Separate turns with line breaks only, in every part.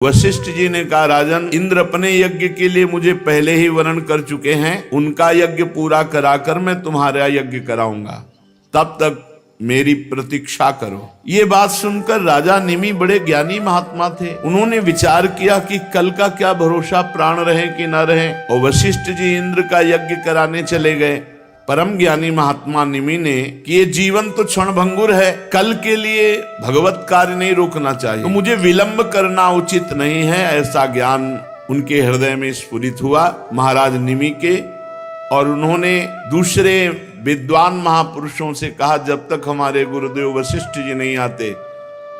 वशिष्ठ जी ने कहा, राजन, इंद्र अपने यज्ञ के लिए मुझे पहले ही वर्ण कर चुके हैं, उनका यज्ञ पूरा कराकर मैं तुम्हारा यज्ञ कराऊंगा, तब तक मेरी प्रतीक्षा करो। ये बात सुनकर राजा निमि बड़े ज्ञानी महात्मा थे। उन्होंने विचार किया कि कल का क्या भरोसा, प्राण रहे कि न रहे, और वशिष्ठ जी इंद्र का यज्ञ कराने चले गए। परम ज्ञानी महात्मा निमि ने कि ये जीवन तो क्षण भंगुर है, कल के लिए भगवत कार्य नहीं रोकना चाहिए, तो मुझे विलंब करना उचित नहीं है, ऐसा ज्ञान उनके हृदय में स्फुरित हुआ महाराज निमि के। और उन्होंने दूसरे विद्वान महापुरुषों से कहा, जब तक हमारे गुरुदेव वशिष्ठ जी नहीं आते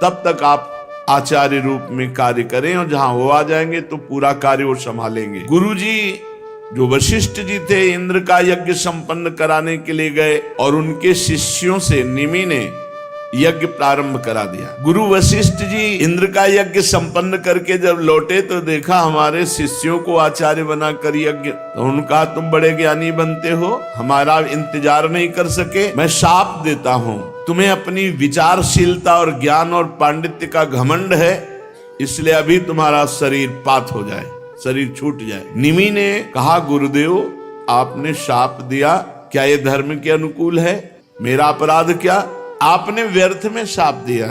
तब तक आप आचार्य रूप में कार्य करें, और जहां वो आ जाएंगे तो पूरा कार्य वो संभालेंगे। गुरु जी जो वशिष्ठ जी थे इंद्र का यज्ञ संपन्न कराने के लिए गए, और उनके शिष्यों से निमि ने यज्ञ प्रारंभ करा दिया। गुरु वशिष्ठ जी इंद्र का यज्ञ संपन्न करके जब लौटे तो देखा हमारे शिष्यों को आचार्य बनाकर यज्ञ, तो उनका तुम बड़े ज्ञानी बनते हो, हमारा इंतजार नहीं कर सके, मैं शाप देता हूं, तुम्हें अपनी विचारशीलता और ज्ञान और पांडित्य का घमंड है, इसलिए अभी तुम्हारा शरीर पात हो जाए, शरीर छूट जाए। निमि ने कहा, गुरुदेव आपने शाप दिया, क्या ये धर्म के अनुकूल है? मेरा अपराध क्या? आपने व्यर्थ में शाप दिया,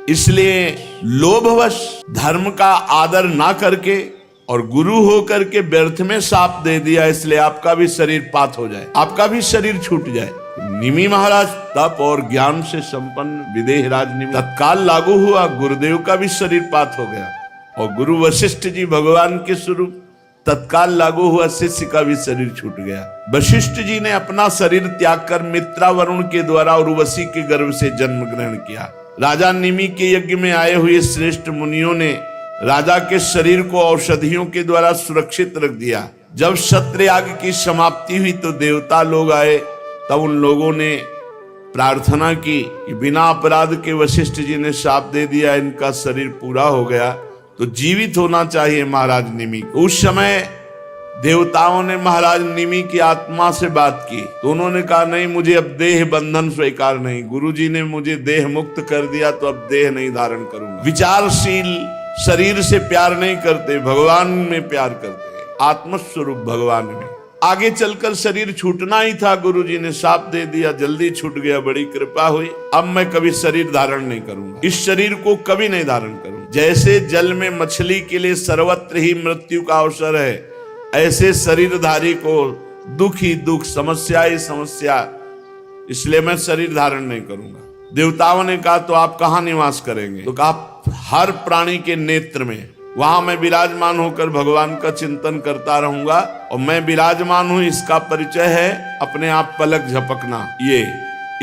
इसलिए लोभवश धर्म का आदर ना करके और गुरु होकर के व्यर्थ में शाप दे दिया, इसलिए आपका भी शरीर पात हो जाए, आपका भी शरीर छूट जाए। निमि महाराज तप और ज्ञान से संपन्न विदेहराज निमि तत्काल लागू हुआ, गुरुदेव का भी शरीर पात हो गया, और गुरु वशिष्ठ जी भगवान के स्वरूप, तत्काल लागू हुआ, शिष्य का भी शरीर छूट गया। वशिष्ठ जी ने अपना शरीर त्याग कर मित्रा वरुण के द्वारा उर्वशी के गर्भ से जन्म ग्रहण किया। राजा निमि के यज्ञ में आए हुए श्रेष्ठ मुनियों ने राजा के शरीर को औषधियों के द्वारा सुरक्षित रख दिया। जब सत्र याग की समाप्ति हुई तो देवता लोग आए, तब उन लोगों ने प्रार्थना की कि बिना अपराध के वशिष्ठ जी ने शाप दे दिया, इनका शरीर पूरा हो गया तो जीवित होना चाहिए महाराज निमि को। उस समय देवताओं ने महाराज निमि की आत्मा से बात की, तो उन्होंने कहा, नहीं, मुझे अब देह बंधन स्वीकार नहीं, गुरुजी ने मुझे देह मुक्त कर दिया तो अब देह नहीं धारण करूंगा। विचारशील शरीर से प्यार नहीं करते, भगवान में प्यार करते, आत्मस्वरूप भगवान में। आगे चलकर शरीर छूटना ही था, गुरुजी ने शाप दे दिया, जल्दी छूट गया, बड़ी कृपा हुई, अब मैं कभी शरीर धारण नहीं करूंगा, इस शरीर को कभी नहीं धारण करूंगा। जैसे जल में मछली के लिए सर्वत्र ही मृत्यु का अवसर है, ऐसे शरीरधारी को दुख ही दुख, समस्या ही समस्या, इसलिए मैं शरीर धारण नहीं करूंगा। देवताओं ने कहा, तो आप कहाँ निवास करेंगे? तो कहा, हर प्राणी के नेत्र में, वहां मैं विराजमान होकर भगवान का चिंतन करता रहूंगा, और मैं विराजमान हूं इसका परिचय है अपने आप पलक झपकना, ये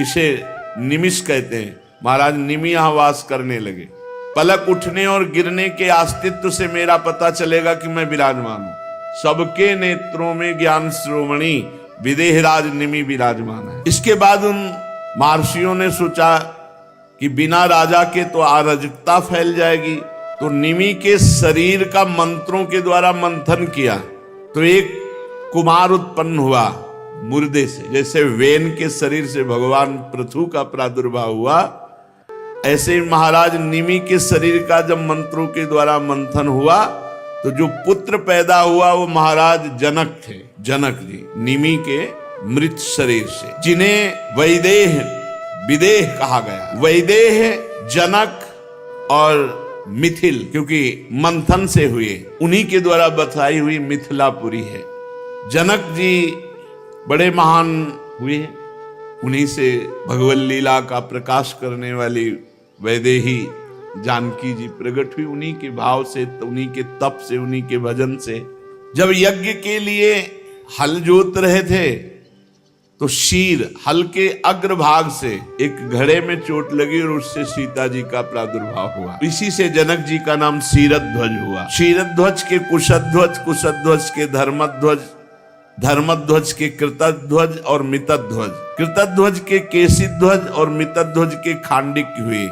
इसे निमिष कहते हैं। महाराज निमि यहां वास करने लगे, पलक उठने और गिरने के अस्तित्व से मेरा पता चलेगा कि मैं विराजमान हूं। सबके नेत्रों में ज्ञान श्रोमणी विदेहराज निमि विराजमान है। इसके बाद उन महर्षियों ने सोचा कि बिना राजा के तो अराजकता फैल जाएगी, तो निमि के शरीर का मंत्रों के द्वारा मंथन किया तो एक कुमार उत्पन्न हुआ मुर्दे से। जैसे वेन के शरीर से भगवान पृथु का प्रादुर्भाव हुआ, ऐसे ही महाराज निमि के शरीर का जब मंत्रों के द्वारा मंथन हुआ तो जो पुत्र पैदा हुआ वो महाराज जनक थे। जनक जी निमि के मृत शरीर से, जिन्हें वैदेह विदेह कहा गया। वैदेह जनक और मिथिल, क्योंकि मंथन से हुए, उन्हीं के द्वारा बताई हुई मिथिलापुरी है। जनक जी बड़े महान हुए, उन्हीं से भगवत लीला का प्रकाश करने वाली वैदेही जानकी जी प्रकट हुई, उन्हीं के भाव से, उन्हीं के तप से, उन्हीं के भजन से। जब यज्ञ के लिए हल जोत रहे थे तो शीर, हल के अग्रभाग से एक घड़े में चोट लगी और उससे सीता जी का प्रादुर्भाव हुआ। इसी से जनक जी का नाम शीरध्वज हुआ। शीरध्वज के कुशध्वज, कुशध्वज के धर्मध्वज, धर्मध्वज के कृतध्वज और मितध्वज, कृतध्वज के केशिध्वज और मितध्वज के खांडिक हुए।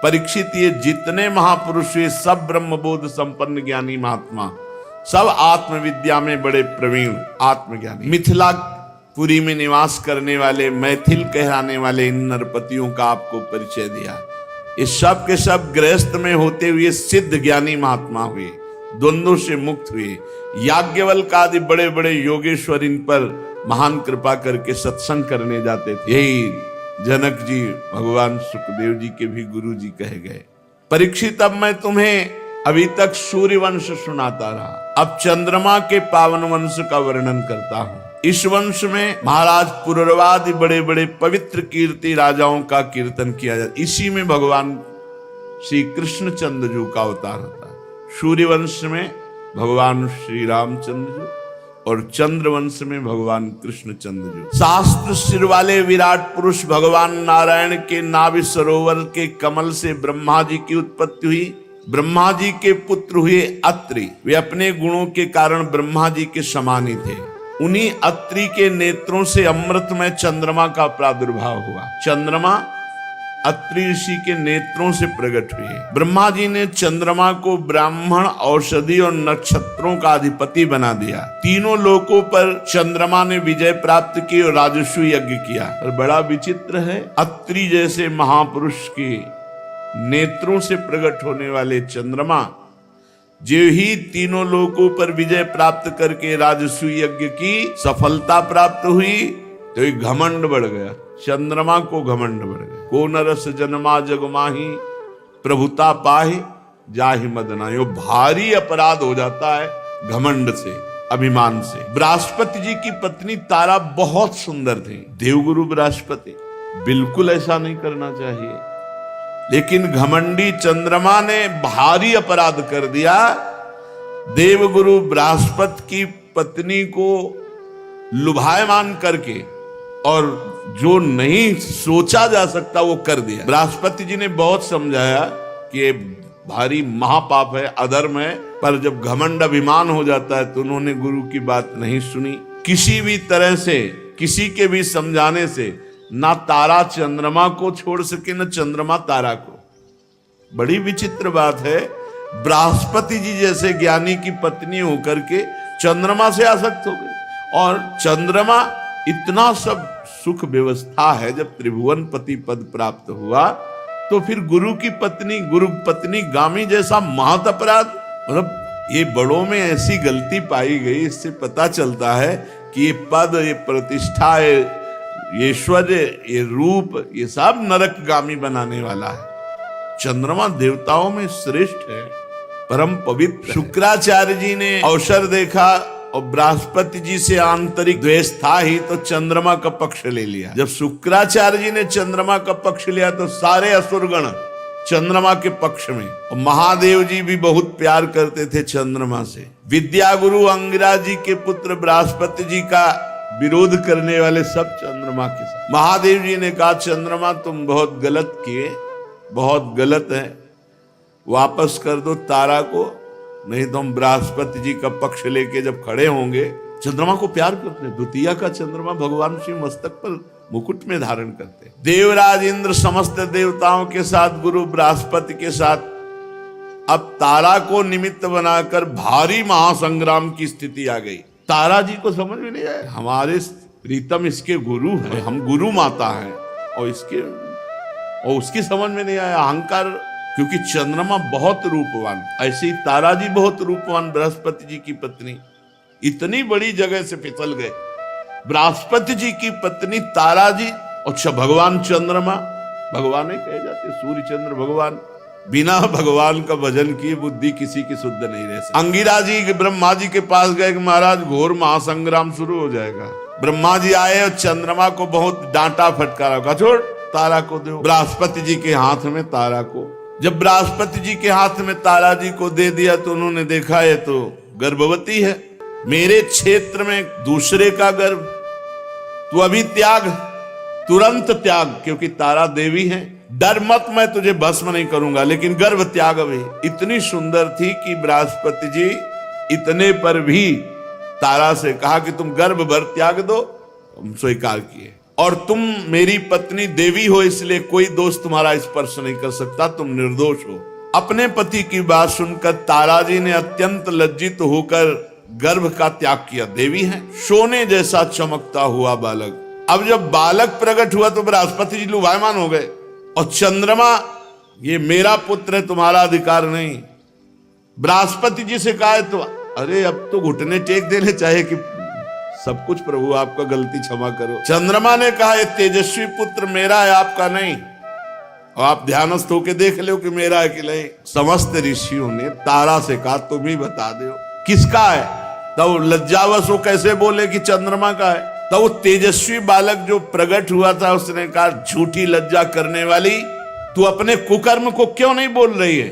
परीक्षित ये जितने महापुरुष हुए सब ब्रह्मबोध संपन्न ज्ञानी महात्मा, सब आत्मविद्या में बड़े प्रवीण आत्मज्ञानी। मिथिलापुरी में निवास करने वाले, मैथिल कहलाने वाले इन नरपतियों का आपको परिचय दिया। ये सब के सब गृहस्थ में होते हुए सिद्ध ज्ञानी महात्मा हुए, द्वंद्वों से मुक्त हुए। याज्ञवल्क्य आदि बड़े बड़े योगेश्वर इन पर महान कृपा करके सत्संग करने जाते थे। यही जनक जी भगवान सुखदेव जी के भी गुरु जी कहे गए। परीक्षित, अब मैं तुम्हें अभी तक सूर्य वंश सुनाता रहा, अब चंद्रमा के पावन वंश का वर्णन करता हूं। इस वंश में महाराज पुरवादि बड़े बड़े पवित्र कीर्ति राजाओं का कीर्तन किया जाता। इसी में भगवान श्री कृष्ण चंद्र जी का अवतार होता है। सूर्य वंश में भगवान श्री रामचंद्र जी और चंद्र वंश में भगवान कृष्ण चंद्र जी। शास्त्र सिर वाले विराट पुरुष भगवान नारायण के नाभि सरोवर के कमल से ब्रह्मा जी की उत्पत्ति हुई। ब्रह्मा जी के पुत्र हुए अत्रि। वे अपने गुणों के कारण ब्रह्मा जी के समान ही थे। उन्हीं अत्रि के नेत्रों से अमृतमय चंद्रमा का प्रादुर्भाव हुआ। चंद्रमा अत्रि ऋषि के नेत्रों से प्रकट हुए। ब्रह्मा जी ने चंद्रमा को ब्राह्मण, औषधि और नक्षत्रों का अधिपति बना दिया। तीनों लोकों पर चंद्रमा ने विजय प्राप्त की और राजस्व यज्ञ किया। और बड़ा विचित्र है, अत्रि जैसे महापुरुष के नेत्रों से प्रकट होने वाले चंद्रमा जो ही तीनों लोकों पर विजय प्राप्त करके राजस्व यज्ञ की सफलता प्राप्त हुई तो एक घमंड बढ़ गया। चंद्रमा को घमंड बढ़ गया। को नरस जन्मा जगमाही प्रभुता पाहि जाहि मदना। यो भारी अपराध हो जाता है घमंड से, अभिमान से। बृहस्पति जी की पत्नी तारा बहुत सुंदर थी। देवगुरु बृहस्पति, बिल्कुल ऐसा नहीं करना चाहिए, लेकिन घमंडी चंद्रमा ने भारी अपराध कर दिया। देवगुरु बृहस्पति की पत्नी को लुभायमान करके और जो नहीं सोचा जा सकता वो कर दिया। बृहस्पति जी ने बहुत समझाया कि ये भारी महापाप है, अधर्म है, पर जब घमंड अभिमान हो जाता है तो उन्होंने गुरु की बात नहीं सुनी। किसी भी तरह से, किसी के भी समझाने से ना तारा चंद्रमा को छोड़ सके, न चंद्रमा तारा को। बड़ी विचित्र बात है, बृहस्पति जी जैसे ज्ञानी की पत्नी होकर के चंद्रमा से आसक्त हो गई। और चंद्रमा इतना सब सुख व्यवस्था है, जब त्रिभुवन पति पद प्राप्त हुआ तो फिर गुरु की पत्नी, गुरु पत्नी गामी जैसा महत अपराध। मतलब ये बड़ों में ऐसी गलती पाई गई। इससे पता चलता है कि ये पद, ये प्रतिष्ठा, ये ऐश्वर्य, ये रूप, ये सब नरकगामी बनाने वाला है। चंद्रमा देवताओं में श्रेष्ठ है, परम पवित्र। शुक्राचार्य जी ने अवसर देखा और बृहस्पति जी से आंतरिक द्वेष था ही, तो चंद्रमा का पक्ष ले लिया। जब शुक्राचार्य जी ने चंद्रमा का पक्ष लिया तो सारे असुरगण चंद्रमा के पक्ष में। और महादेव जी भी बहुत प्यार करते थे चंद्रमा से। विद्या गुरु अंगिरा जी के पुत्र बृहस्पति जी का विरोध करने वाले सब चंद्रमा के साथ। महादेव जी ने कहा, चंद्रमा तुम बहुत गलत किए, बहुत गलत है, वापस कर दो तारा को, नहीं तो हम बृहस्पति जी का पक्ष लेके जब खड़े होंगे। चंद्रमा को प्यार करते हैं। द्वितीया का चंद्रमा भगवान श्री मस्तक पर मुकुट में धारण करते। देवराज इंद्र समस्त देवताओं के साथ, गुरु बृहस्पति के साथ अब तारा को निमित्त बनाकर भारी महासंग्राम की स्थिति आ गई। तारा जी को समझ में नहीं आया, हमारे प्रीतम इसके गुरु हैं, हम गुरु माता हैं, और उसकी समझ में नहीं आया अहंकार, क्योंकि चंद्रमा बहुत रूपवान। ऐसे ही तारा जी बहुत रूपवान, बृहस्पति जी की पत्नी इतनी बड़ी जगह से फिसल गए। बृहस्पति जी की पत्नी तारा जी और भगवान चंद्रमा, भगवान ही कहे जाते, सूर्य चंद्र भगवान। बिना भगवान का भजन किए बुद्धि किसी की शुद्ध नहीं रह सकती। अंगिरा जी ब्रह्मा जी के पास गए कि महाराज घोर महासंग्राम शुरू हो जाएगा। ब्रह्मा जी आए और चंद्रमा को बहुत डांटा फटकारा, कहा छोड़ तारा को दो। बृहस्पति जी के हाथ में तारा को, जब बृहस्पति जी के हाथ में तारा जी को दे दिया तो उन्होंने देखा ये तो गर्भवती है, मेरे क्षेत्र में दूसरे का गर्भ, तू अभी त्याग, तुरंत त्याग, क्योंकि तारा देवी है। डर मत, मैं तुझे भस्म नहीं करूंगा, लेकिन गर्भ त्याग अभी। इतनी सुंदर थी कि बृहस्पति जी इतने पर भी तारा से कहा कि तुम गर्भ भर त्याग दो, हम स्वीकार किए। और तुम मेरी पत्नी देवी हो, इसलिए कोई दोष तुम्हारा स्पर्श नहीं कर सकता, तुम निर्दोष हो। अपने पति की बात सुनकर तारा जी ने अत्यंत लज्जित होकर गर्भ का त्याग किया। देवी है, सोने जैसा चमकता हुआ बालक। अब जब बालक प्रकट हुआ तो बृहस्पति जी लुभायमान हो गए और चंद्रमा ये मेरा पुत्र है, तुम्हारा अधिकार नहीं। बृहस्पति जी से कहा है तो अरे अब तो घुटने टेक देने चाहिए कि सब कुछ प्रभु आपका, गलती क्षमा करो। चंद्रमा ने कहा ये तेजस्वी पुत्र मेरा है, आपका नहीं। और आप ध्यानस्थ होके देख लो कि मेरा है कि नहीं। समस्त ऋषियों ने तारा से कहा तुम ही बता दो किसका है। तब लज्जावश वो कैसे बोले कि चंद्रमा का है। तब वो तेजस्वी बालक जो प्रकट हुआ था उसने कहा झूठी लज्जा करने वाली, तू अपने कुकर्म को क्यों नहीं बोल रही है।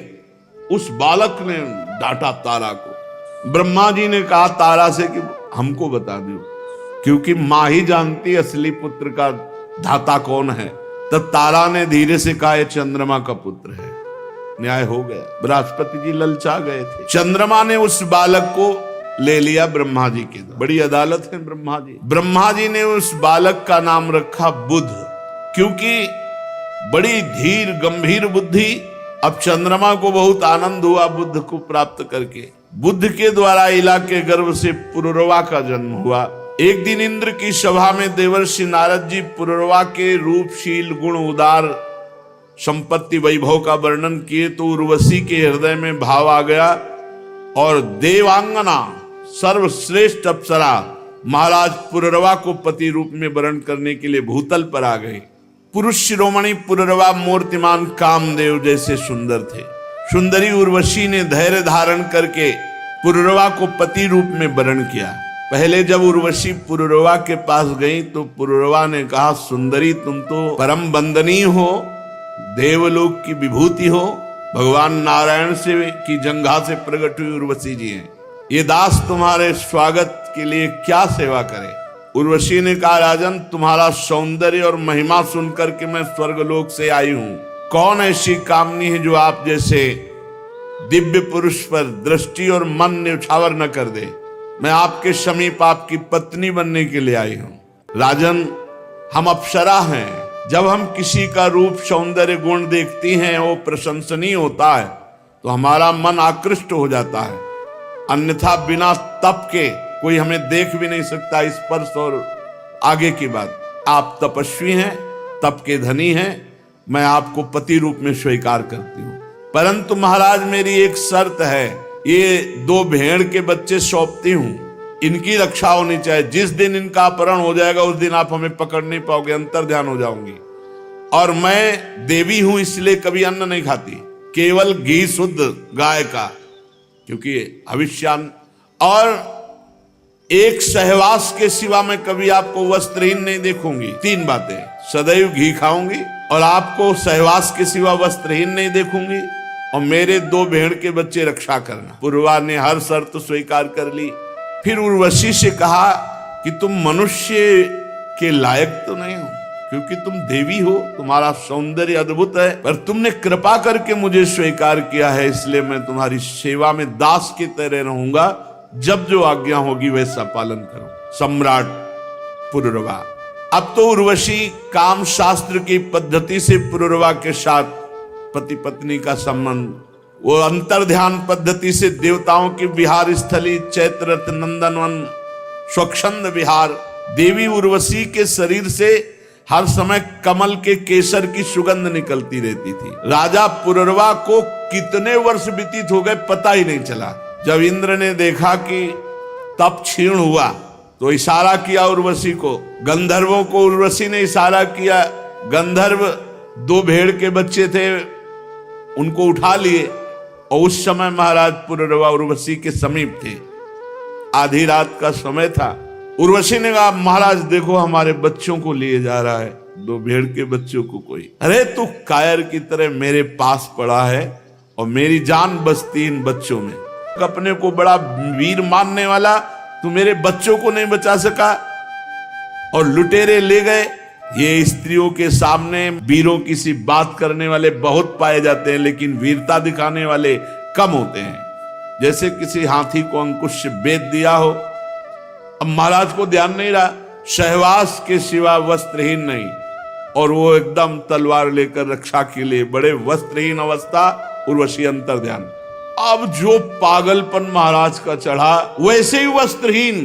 उस बालक ने डांटा तारा को। ब्रह्मा जी ने कहा तारा से कि हमको बता दो, क्योंकि मां ही जानती असली पुत्र का धाता कौन है। तब तारा ने धीरे से कहा चंद्रमा का पुत्र है। न्याय हो गया। बृहस्पति जी ललचा गए थे। चंद्रमा ने उस बालक को ले लिया ब्रह्मा जी के। बड़ी अदालत है ब्रह्मा जी। ब्रह्मा जी ने उस बालक का नाम रखा बुध, क्योंकि बड़ी धीर गंभीर बुद्धि। अब चंद्रमा को बहुत आनंद हुआ बुद्ध को प्राप्त करके। बुद्ध के द्वारा इला के गर्भ से पुरुरवा का जन्म हुआ। एक दिन इंद्र की सभा में देवर्षि नारद जी पुरुरवा के रूपशील गुण उदार संपत्ति वैभव का वर्णन किए तो उर्वशी के हृदय में भाव आ गया और देवांगना सर्वश्रेष्ठ अप्सरा महाराज पुरुरवा को पति रूप में वर्ण करने के लिए भूतल पर आ गए। पुरुष शिरोमणि पुरुरवा मूर्तिमान कामदेव जैसे सुंदर थे। सुंदरी उर्वशी ने धैर्य धारण करके पुरुरवा को पति रूप में वर्ण किया। पहले जब उर्वशी पुरुरवा के पास गई तो पुरुरवा ने कहा सुंदरी तुम तो परम वंदनीय हो, देवलोक की विभूति हो, भगवान नारायण से की जंघा से प्रकट हुई उर्वशी जी हैं। ये दास तुम्हारे स्वागत के लिए क्या सेवा करे। उर्वशी ने कहा राजन तुम्हारा सौंदर्य और महिमा सुनकर के मैं स्वर्गलोक से आई हूं। कौन ऐसी कामनी है जो आप जैसे दिव्य पुरुष पर दृष्टि और मन न्यौछावर न कर दे। मैं आपके समीप आपकी पत्नी बनने के लिए आई हूं। राजन हम अप्सरा हैं। जब हम किसी का रूप सौंदर्य गुण देखती हैं वो प्रशंसनीय होता है तो हमारा मन आकृष्ट हो जाता है। अन्यथा बिना तप के कोई हमें देख भी नहीं सकता। स्पर्श और आगे की बात। आप तपस्वी हैं, तप के धनी हैं, मैं आपको पति रूप में स्वीकार करती हूँ। परंतु महाराज मेरी एक शर्त है, ये 2 भेड़ के बच्चे सौंपती हूँ, इनकी रक्षा होनी चाहिए। जिस दिन इनका अपहरण हो जाएगा उस दिन आप हमें पकड़ नहीं पाओगे, अंतर ध्यान हो जाऊंगी। और मैं देवी हूं इसलिए कभी अन्न नहीं खाती, केवल घी शुद्ध गाय का, क्योंकि भविष्यान। और एक सहवास के सिवा मैं कभी आपको वस्त्रहीन नहीं देखूंगी। 3 बातें, सदैव घी खाऊंगी और आपको सहवास के सिवा वस्त्रहीन नहीं देखूंगी और मेरे 2 भेड़ के बच्चे रक्षा करना। पुरुरवा ने हर शर्त स्वीकार कर ली। फिर उर्वशी से कहा कि तुम मनुष्य के लायक तो नहीं हो, क्योंकि तुम देवी हो, तुम्हारा सौंदर्य अद्भुत है, पर तुमने कृपा करके मुझे स्वीकार किया है, इसलिए मैं तुम्हारी सेवा में दास की तरह रहूंगा। जब जो आज्ञा होगी वैसा पालन करूं। सम्राट पुरुरवा। अब तो उर्वशी काम शास्त्र की पद्धति से पुरुरवा के साथ पति पत्नी का संबंध, वो अंतर ध्यान पद्धति से देवताओं की विहार स्थली चैत्ररथ नंदनवन स्वच्छंद विहार। देवी उर्वशी के शरीर से हर समय कमल के केसर की सुगंध निकलती रहती थी। राजा पुरुरवा को कितने वर्ष व्यतीत हो गए पता ही नहीं चला। जब इंद्र ने देखा कि तप क्षीण हुआ तो इशारा किया उर्वशी को। गंधर्वों को उर्वशी ने इशारा किया। गंधर्व 2 भेड़ के बच्चे थे, उनको उठा लिए और उस समय महाराज पुरुरवा उर्वशी के समीप थे। आधी रात का समय था। उर्वशी ने कहा महाराज देखो हमारे बच्चों को लिए जा रहा है, 2 भेड़ के बच्चों को कोई। अरे तू कायर की तरह मेरे पास पड़ा है और मेरी जान बसती इन बच्चों में। अपने को बड़ा वीर मानने वाला तू मेरे बच्चों को नहीं बचा सका और लुटेरे ले गए। ये स्त्रियों के सामने वीरों की सी बात करने वाले बहुत पाए जाते हैं, लेकिन वीरता दिखाने वाले कम होते हैं। जैसे किसी हाथी को अंकुश से बेच दिया हो। अब महाराज को ध्यान नहीं रहा, सहवास के सिवा वस्त्रहीन नहीं, और वो एकदम तलवार लेकर रक्षा के लिए बड़े वस्त्रहीन अवस्था। उर्वशी अंतर ध्यान। अब जो पागलपन महाराज का चढ़ा, वैसे ही वस्त्रहीन,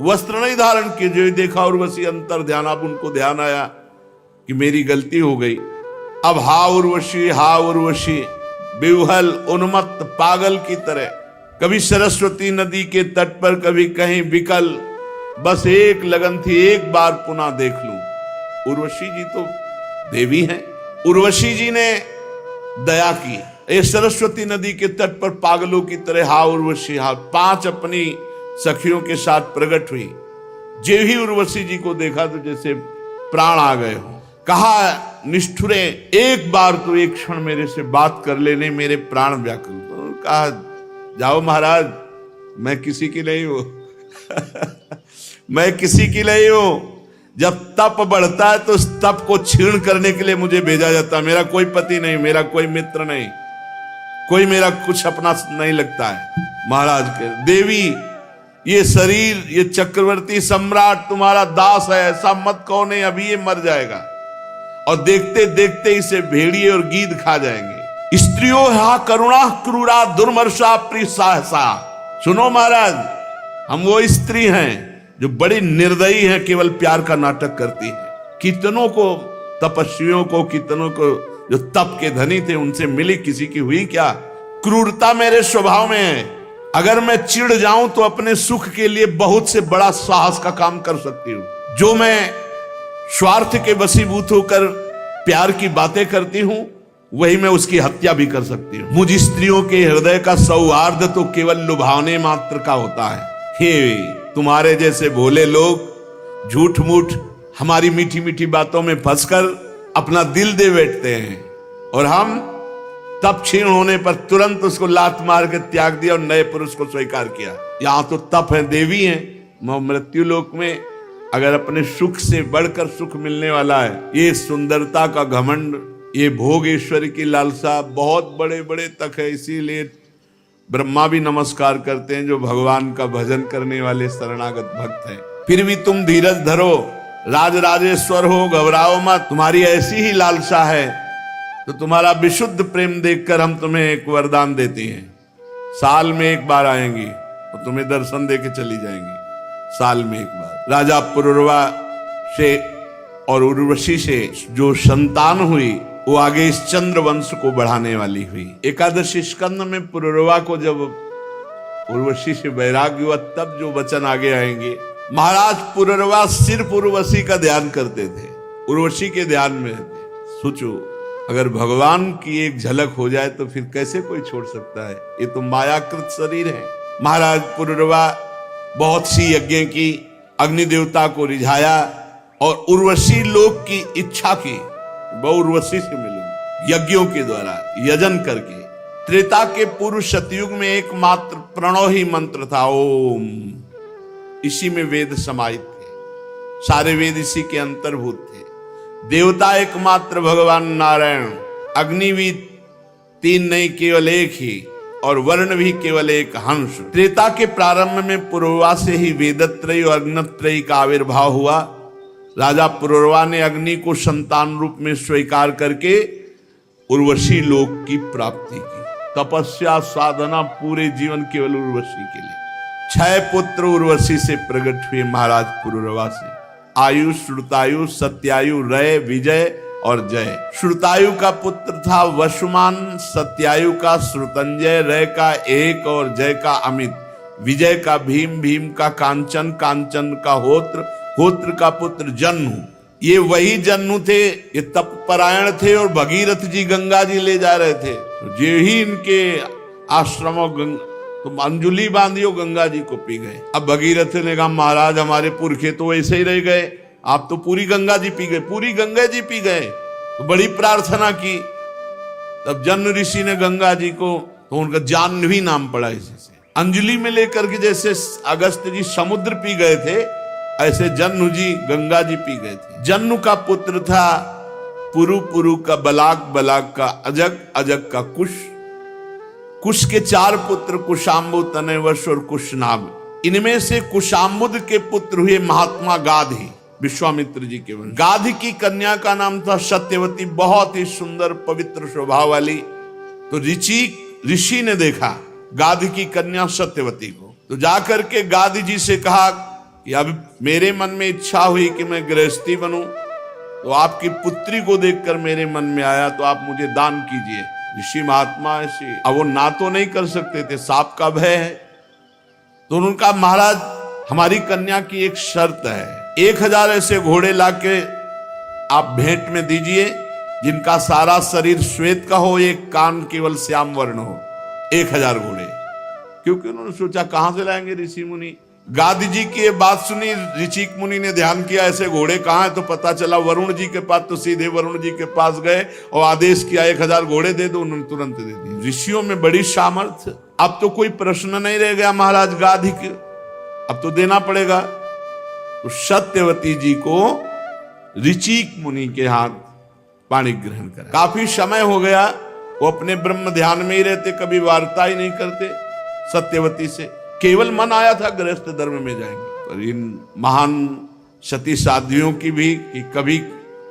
वस्त्र नहीं धारण किए, जो देखा उर्वशी अंतर ध्यान। अब उनको ध्यान आया कि मेरी गलती हो गई। अब हा उर्वशी विह्वल उन्मत्त पागल की तरह, कभी सरस्वती नदी के तट पर, कभी कहीं विकल, बस एक लगन थी एक बार पुनः देख लूं। उर्वशी जी तो देवी हैं। उर्वशी जी ने दया की, ये सरस्वती नदी के तट पर पागलों की तरह हा उर्वशी हा 5 अपनी सखियों के साथ प्रकट हुई। जे ही उर्वशी जी को देखा तो जैसे प्राण आ गए हो। कहा निष्ठुरे, एक बार तो एक क्षण मेरे से बात कर लेने, मेरे प्राण व्याकुल। तो कहा जाओ महाराज, मैं किसी की नहीं हूं मैं किसी की नहीं हूं। जब तप बढ़ता है तो उस तप को क्षीण करने के लिए मुझे भेजा जाता है। मेरा कोई पति नहीं, मेरा कोई मित्र नहीं, कोई मेरा कुछ अपना नहीं लगता है। महाराज के देवी, ये शरीर, ये चक्रवर्ती सम्राट तुम्हारा दास है, ऐसा मत कहो, नहीं अभी ये मर जाएगा और देखते देखते इसे भेड़िए और गीद खा जाएंगे। स्त्रियों हा करुणा क्रूरा दुर्मर्षा प्रिय सहसा। सुनो महाराज, हम वो स्त्री हैं जो बड़ी निर्दयी है, केवल प्यार का नाटक करती है। कितनों को, तपस्वियों को, कितनों को जो तप के धनी थे उनसे मिली, किसी की हुई क्या? क्रूरता मेरे स्वभाव में है। अगर मैं चिढ़ जाऊं तो अपने सुख के लिए बहुत से बड़ा साहस का काम कर सकती हूं। जो मैं स्वार्थ के वशीभूत होकर प्यार की बातें करती हूं, वही मैं उसकी हत्या भी कर सकती हूं। मुझ स्त्रियों के हृदय का सौहार्द तो केवल लुभावने मात्र का होता है। हे तुम्हारे जैसे भोले लोग झूठ मूठ हमारी मीठी मीठी बातों में फंसकर अपना दिल दे बैठते हैं, और हम तप क्षीण होने पर तुरंत उसको लात मार के त्याग दिया और नए पुरुष को स्वीकार किया। यहां तो तप है, देवी है। मृत्यु लोक में अगर अपने सुख से बढ़कर सुख मिलने वाला है, ये सुंदरता का घमंड, ये भोग ईश्वर की लालसा बहुत बड़े बड़े तक है। इसीलिए ब्रह्मा भी नमस्कार करते हैं जो भगवान का भजन करने वाले शरणागत भक्त हैं। फिर भी तुम धीरज धरो, राज राजेश्वर हो, घबराओ मत। तुम्हारी ऐसी ही लालसा है तो तुम्हारा विशुद्ध प्रेम देखकर हम तुम्हें एक वरदान देते हैं। साल में एक बार आएंगी और तुम्हें दर्शन दे के चली जाएंगी, साल में एक बार। राजा पुरुरवा से और उर्वशी से जो संतान हुई वो आगे इस चंद्र वंश को बढ़ाने वाली हुई। एकादशी स्कंद में पुरुरवा को जब उर्वशी से वैराग्य हुआ तब जो वचन आगे आएंगे। महाराज पुरुरवा सिर्फ उर्वशी का ध्यान करते थे, उर्वशी के ध्यान में थे। सोचो, अगर भगवान की एक झलक हो जाए तो फिर कैसे कोई छोड़ सकता है? ये तो मायाकृत शरीर है। महाराज पुरुरवा बहुत सी यज्ञ की, अग्नि देवता को रिझाया और उर्वशी लोक की इच्छा की, वो उर्वशी से मिलूं यज्ञों के द्वारा, यजन करके। त्रेता के पूर्व सतयुग में एकमात्र प्रणव ही मंत्र था, ओम। इसी में वेद समाहित थे, सारे वेद इसी के अंतर्भूत थे। देवता एकमात्र भगवान नारायण, अग्नि भी 3 नहीं केवल एक ही, और वर्ण भी केवल एक हंस। त्रेता के प्रारंभ में पुरुरवा से ही वेदत्रयी और अग्नत्रयी का आविर्भाव हुआ। राजा पुरुरवा ने अग्नि को संतान रूप में स्वीकार करके उर्वशी लोक की प्राप्ति की। तपस्या साधना पूरे जीवन केवल उर्वशी के लिए। 6 पुत्र उर्वशी से प्रकट हुए महाराज पुरुरवा से, आयु, श्रुतायु, सत्यायु, रय, विजय और जय। श्रुतायु का पुत्र था वसुमान, सत्यायु का श्रुतंजय, रय का एक और जय का अमित, विजय का भीम, भीम का कांचन, कांचन का होत्र, होत्र का पुत्र जन्नु। ये वही जन्नु थे, ये तपपरायण थे और भगीरथ जी गंगा जी ले जा रहे थे। तो जे ही इनके आश्रमों तो अंजुली बांधियो गंगा जी को पी गए। अब भगीरथ ने कहा महाराज हमारे पुरखे तो ऐसे ही रह गए, आप तो पूरी गंगा जी पी गए, पूरी गंगा जी पी गए। तो बड़ी प्रार्थना की, तब जन्म ऋषि ने गंगा जी को, तो उनका जाह्नवी नाम पड़ा इसी से। अंजलि में लेकर के जैसे अगस्त जी समुद्र पी गए थे, ऐसे जन्नु जी गंगा जी पी गए थे। जन्नु का पुत्र था पुरु, पुरु का बलाक, बलाक का अजग, अजग का कुश, कुश के 4 पुत्र कुशाम्बु, तनयवश और कुशनाभ। इनमें से कुशाम्बुद के पुत्र हुए महात्मा गाधी, विश्वामित्र जी के वंश। गाधी की कन्या का नाम था सत्यवती, बहुत ही सुंदर पवित्र स्वभाव वाली। तो ऋषि ने देखा गाधी की कन्या सत्यवती को, तो जाकर के गाधी जी से कहा कि अब मेरे मन में इच्छा हुई कि मैं गृहस्थी बनूं। तो आपकी पुत्री को देखकर मेरे मन में आया, तो आप मुझे दान कीजिए। ऋषि महात्मा ऐसे, अब वो ना तो नहीं कर सकते थे, सांप का भय है। तो उनका महाराज हमारी कन्या की एक शर्त है, 1000 ऐसे घोड़े लाके आप भेंट में दीजिए जिनका सारा शरीर श्वेत का हो, एक कान केवल श्याम वर्ण हो। 1000 घोड़े, क्योंकि उन्होंने सोचा कहां से लाएंगे ऋषि मुनि। गादी जी की ये बात सुनी, ऋषि मुनि ने ध्यान किया ऐसे घोड़े कहां है, तो पता चला वरुण जी के पास। तो सीधे वरुण जी के पास गए और आदेश किया 1000 घोड़े दे दो। उन्होंने तुरंत दे दिए। ऋषियों में बड़ी सामर्थ्य। अब तो कोई प्रश्न नहीं रह गया महाराज गादी के, अब तो देना पड़ेगा। तो सत्यवती जी को ऋषि मुनि के हाथ पाणी ग्रहण करा। काफी समय हो गया, वो अपने ब्रह्म ध्यान में ही रहते, कभी वार्ता ही नहीं करते सत्यवती से। केवल मन आया था गृहस्थ धर्म में जाएंगे। पर इन महान सती साध्वियों की भी कि कभी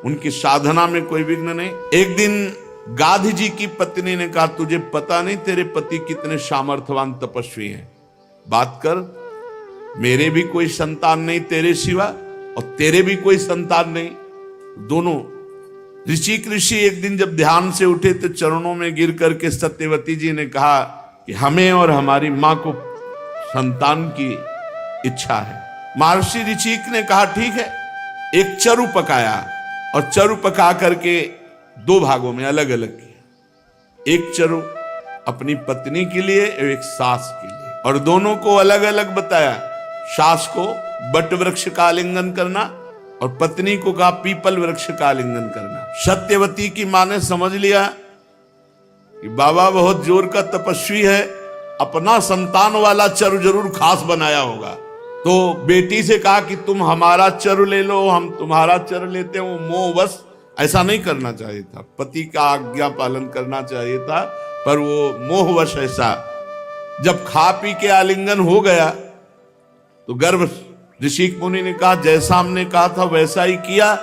उनकी साधना में कोई विघ्न नहीं। एक दिन गाधी जी की पत्नी ने कहा, तुझे पता नहीं तेरे पति कितने सामर्थ्यवान तपस्वी हैं, बात कर। मेरे भी कोई संतान नहीं तेरे सिवा, और तेरे भी कोई संतान नहीं। दोनों ऋषि एक दिन जब ध्यान से उठे तो चरणों में गिर करके सत्यवती जी ने कहा कि हमें और हमारी मां को संतान की इच्छा है। महर्षि ऋषिक ने कहा ठीक है। एक चरु पकाया और चरु पका करके 2 भागों में अलग अलग किया। एक चरु अपनी पत्नी के लिए और एक सास के लिए, और दोनों को अलग अलग बताया। सास को बट वृक्ष का आलिंगन करना और पत्नी को कहा पीपल वृक्ष का आलिंगन करना। सत्यवती की मां ने समझ लिया कि बाबा बहुत जोर का तपस्वी है, अपना संतान वाला चरु जरूर खास बनाया होगा। तो बेटी से कहा कि तुम हमारा चरु ले लो, हम तुम्हारा चरु लेते हैं। वो मोहवश ऐसा नहीं करना चाहिए था, पति का आज्ञा पालन करना चाहिए था, पर वो मोहवश ऐसा। जब खा पी के आलिंगन हो गया तो गर्भ ऋषि मुनि ने कहा जैसा हमने कहा था वैसा ही किया।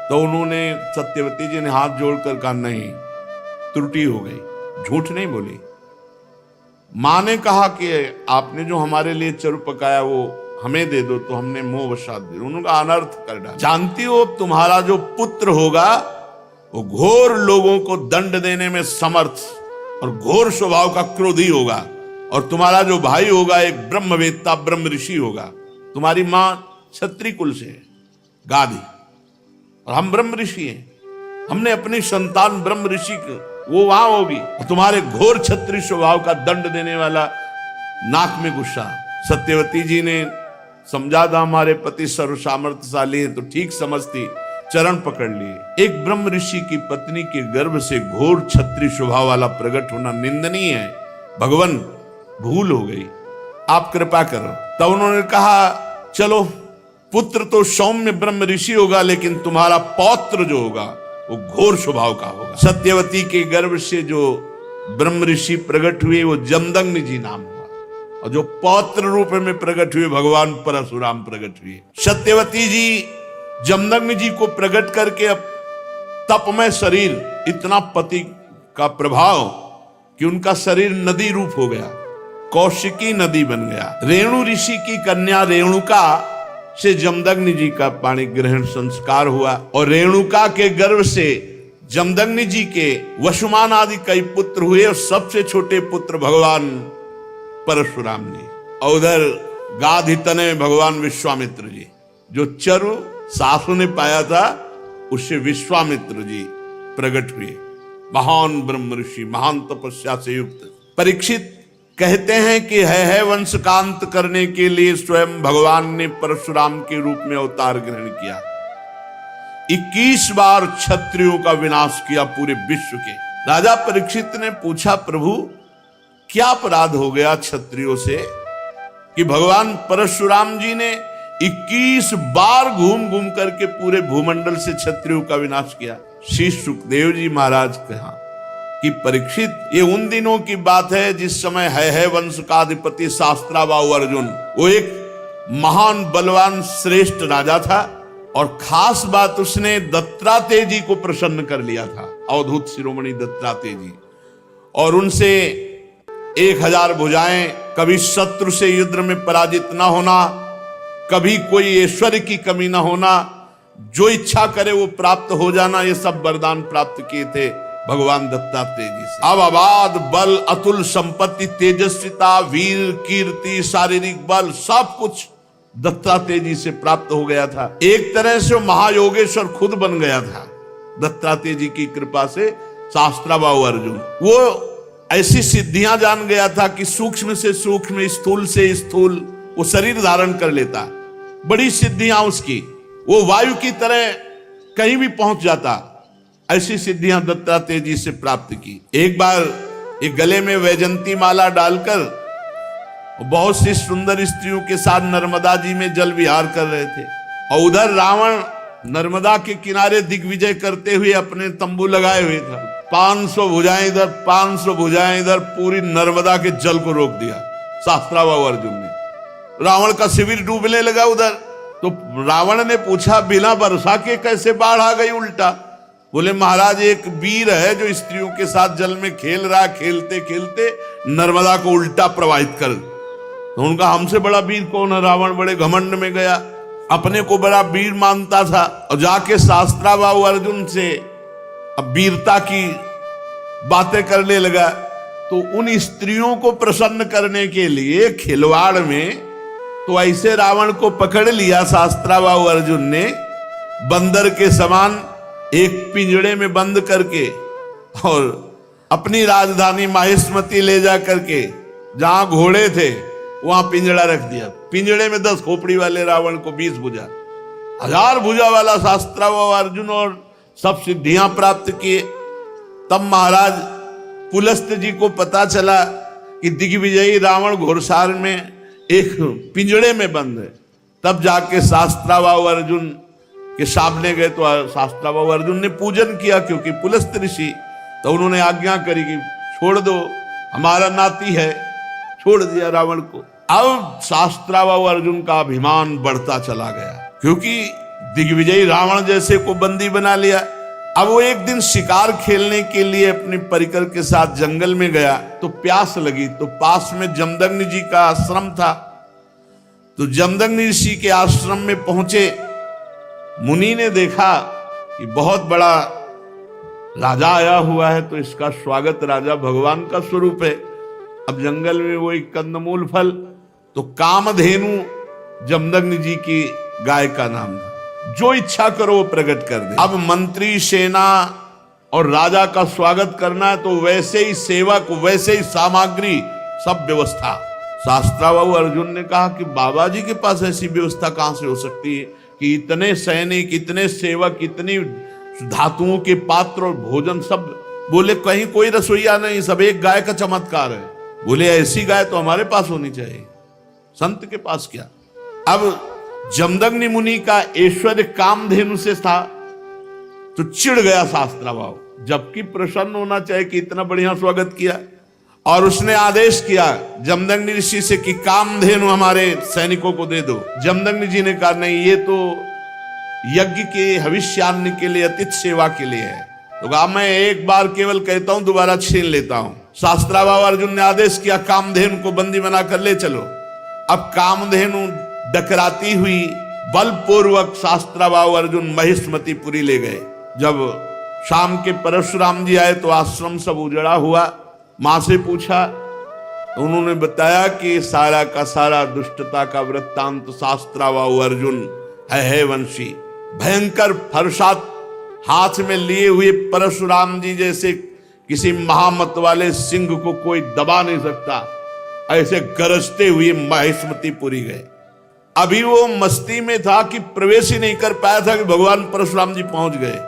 तो उन्होंने सत्यवती जी ने हाथ जोड़कर कहा नहीं, त्रुटि हो गई, झूठ नहीं बोली। मां ने कहा कि आपने जो हमारे लिए चरु पकाया वो हमें दे दो, तो हमने मोहवशात दे। उन्होंने अनर्थ कर डाला। जानती हो तुम्हारा जो पुत्र होगा वो घोर लोगों को दंड देने में समर्थ और घोर स्वभाव का क्रोधी होगा, और तुम्हारा जो भाई होगा एक ब्रह्मवेत्ता ब्रह्म ऋषि होगा। तुम्हारी मां क्षत्रिय कुल से है गादी, और हम ब्रह्म ऋषि हैं। हमने अपनी संतान ब्रह्म ऋषि को, वो वहां होगी, और तुम्हारे घोर क्षत्रिय स्वभाव का दंड देने वाला नाक में गुस्सा। सत्यवती जी ने समझा था हमारे पति सर्व सामर्थ्यशाली है, तो ठीक समझती, चरण पकड़ लिए। एक ब्रह्म ऋषि की पत्नी के गर्भ से घोर क्षत्रिय स्वभाव वाला प्रकट होना निंदनीय है। भगवान भूल हो गई, आप कृपा करो। तब उन्होंने कहा चलो, पुत्र तो सौम्य ब्रह्म ऋषि होगा, लेकिन तुम्हारा पौत्र जो होगा वो घोर स्वभाव का होगा। सत्यवती के गर्भ से जो ब्रह्म ऋषि प्रकट हुए वो जमदग्नि जी नाम हुआ, और जो पौत्र रूप में प्रकट हुए भगवान परशुराम प्रकट हुए। सत्यवती जी जमदग्नि जी को प्रकट करके अब तपमय शरीर, इतना पति का प्रभाव कि उनका शरीर नदी रूप हो गया, कौशिकी नदी बन गया। रेणु ऋषि की कन्या रेणुका से जमदग्नि जी का पाणी ग्रहण संस्कार हुआ, और रेणुका के गर्भ से जमदग्नि जी के वसुमान आदि कई पुत्र हुए, और सबसे छोटे पुत्र भगवान परशुराम ने। और उधर गाधी तने भगवान विश्वामित्र जी, जो चरु सासु ने पाया था उससे विश्वामित्र जी प्रकट हुए, महान ब्रह्म ऋषि, महान तपस्या से युक्त। परीक्षित कहते हैं कि है वंश का अंत करने के लिए स्वयं भगवान ने परशुराम के रूप में अवतार ग्रहण किया। 21 बार क्षत्रियों का विनाश किया पूरे विश्व के। राजा परीक्षित ने पूछा प्रभु क्या अपराध हो गया क्षत्रियों से कि भगवान परशुराम जी ने 21 बार घूम घूम करके पूरे भूमंडल से क्षत्रियों का विनाश किया। श्री सुखदेव जी महाराज कहा कि परीक्षित, ये उन दिनों की बात है जिस समय है वंश का अधिपति शास्त्राबाहु अर्जुन, वो एक महान बलवान श्रेष्ठ राजा था, और खास बात उसने दत्तात्रेय जी को प्रसन्न कर लिया था, अवधूत शिरोमणि दत्तात्रेय जी, और उनसे 1000 भुजाएं, कभी शत्रु से युद्ध में पराजित न होना, कभी कोई ऐश्वर्य की कमी न होना, जो इच्छा करे वो प्राप्त हो जाना, ये सब वरदान प्राप्त किए थे भगवान दत्तात्रेय जी से। अब अबाध बल, अतुल संपत्ति, तेजस्विता, वीर, कीर्ति, शारीरिक बल, सब कुछ दत्तात्रेय जी से प्राप्त हो गया था। एक तरह से महायोगेश्वर खुद बन गया था दत्तात्रेय जी की कृपा से। शास्त्राबाहु अर्जुन वो ऐसी सिद्धियां जान गया था कि सूक्ष्म से सूक्ष्म, स्थूल से स्थूल वो शरीर धारण कर लेता। बड़ी सिद्धियां उसकी, वो वायु की तरह कहीं भी पहुंच जाता। ऐसी सिद्धियां दत्तात्रेय जी से प्राप्त की। एक बार एक गले में वैजंती माला डालकर बहुत सी सुंदर स्त्रियों के साथ नर्मदा जी में जल विहार कर रहे थे, और उधर रावण नर्मदा के किनारे दिग्विजय करते हुए अपने तंबू लगाए हुए था। 500 भुजाएं इधर, 500 भुजाएं इधर, पूरी नर्मदा के जल को रोक दिया शास्त्राबाहु अर्जुन ने। रावण का शिविर डूबने लगा उधर। तो रावण ने पूछा, बिना वर्षा के कैसे बाढ़ आ गई उल्टा? बोले, महाराज एक वीर है जो स्त्रियों के साथ जल में खेल रहा, खेलते खेलते नर्मदा को उल्टा प्रवाहित कर। तो उनका हमसे बड़ा वीर कौन है? रावण बड़े घमंड में गया, अपने को बड़ा वीर मानता था, और जाके शास्त्राबाहु अर्जुन से अब वीरता की बातें करने लगा। तो उन स्त्रियों को प्रसन्न करने के लिए खिलवाड़ में तो ऐसे रावण को पकड़ लिया शास्त्राबाहु अर्जुन ने, बंदर के समान एक पिंजड़े में बंद करके, और अपनी राजधानी माहिष्मती ले जा करके जहां घोड़े थे वहां पिंजड़ा रख दिया। पिंजड़े में 10 खोपड़ी वाले रावण को 20 भुजा, 1000 भुजा वाला शास्त्राबाहु अर्जुन, और सब सिद्धियां प्राप्त किए। तब महाराज पुलस्त जी को पता चला कि दिग्विजयी रावण घोड़सार में एक पिंजड़े में बंद है। तब जाके शास्त्राबाहु अर्जुन के सामने गए, तो शास्त्राबाहु अर्जुन ने पूजन किया, क्योंकि पुलस्त ऋषि, तो उन्होंने आज्ञा करी कि छोड़ दो, हमारा नाती है। छोड़ दिया रावण को। अब शास्त्राबाहु अर्जुन का अभिमान बढ़ता चला गया, क्योंकि दिग्विजयी रावण जैसे को बंदी बना लिया। अब वो एक दिन शिकार खेलने के लिए अपने परिकर के साथ जंगल में गया, तो प्यास लगी। तो पास में जमदग्नि जी का आश्रम था। तो जमदग्नि ऋषि के आश्रम में पहुंचे। मुनि ने देखा कि बहुत बड़ा राजा आया हुआ है, तो इसका स्वागत, राजा भगवान का स्वरूप है। अब जंगल में वो एक कंदमूल फल, तो कामधेनु जमदग्नि जी की गाय का नाम था। जो इच्छा करो वो प्रकट कर दे। अब मंत्री, सेना और राजा का स्वागत करना है, तो वैसे ही सेवक, वैसे ही सामग्री, सब व्यवस्था। शास्त्राबाहु अर्जुन ने कहा कि बाबा जी के पास ऐसी व्यवस्था कहां से हो सकती है कि इतने सैनिक, इतने सेवक, इतनी धातुओं के पात्र और भोजन सब। बोले, कहीं कोई रसोईया नहीं, सब एक गाय का चमत्कार है। बोले, ऐसी गाय तो हमारे पास होनी चाहिए, संत के पास क्या। अब जमदग्नि मुनि का ऐश्वर्य कामधेनु से था, तो चिढ़ गया शास्त्राबाहु, जबकि प्रसन्न होना चाहिए कि इतना बढ़िया स्वागत किया। और उसने आदेश किया जमदग्नि ऋषि से कि कामधेनु हमारे सैनिकों को दे दो। जमदग्नि जी ने कहा, नहीं, ये तो यज्ञ के हविष्यान्न के लिए, अतिथि सेवा के लिए है। तो कहा, मैं एक बार केवल कहता हूं, दोबारा छीन लेता हूं। शास्त्राबाहु अर्जुन ने आदेश किया, कामधेनु को बंदी बनाकर ले चलो। अब कामधेनु डकराती हुई बलपूर्वक शास्त्राबाहु अर्जुन महिष्मतीपुरी ले गए। जब शाम के परशुराम जी आए तो आश्रम सब उजड़ा हुआ। मां से पूछा, तो उन्होंने बताया कि सारा का सारा दुष्टता का वृत्तांत शास्त्राबाहु अर्जुन है वंशी। भयंकर फरसात हाथ में लिए हुए परशुराम जी जैसे किसी महामत वाले सिंह को कोई दबा नहीं सकता, ऐसे गरजते हुए महिष्मतीपुरी गए। अभी वो मस्ती में था कि प्रवेश ही नहीं कर पाया था कि भगवान परशुराम जी पहुंच गए।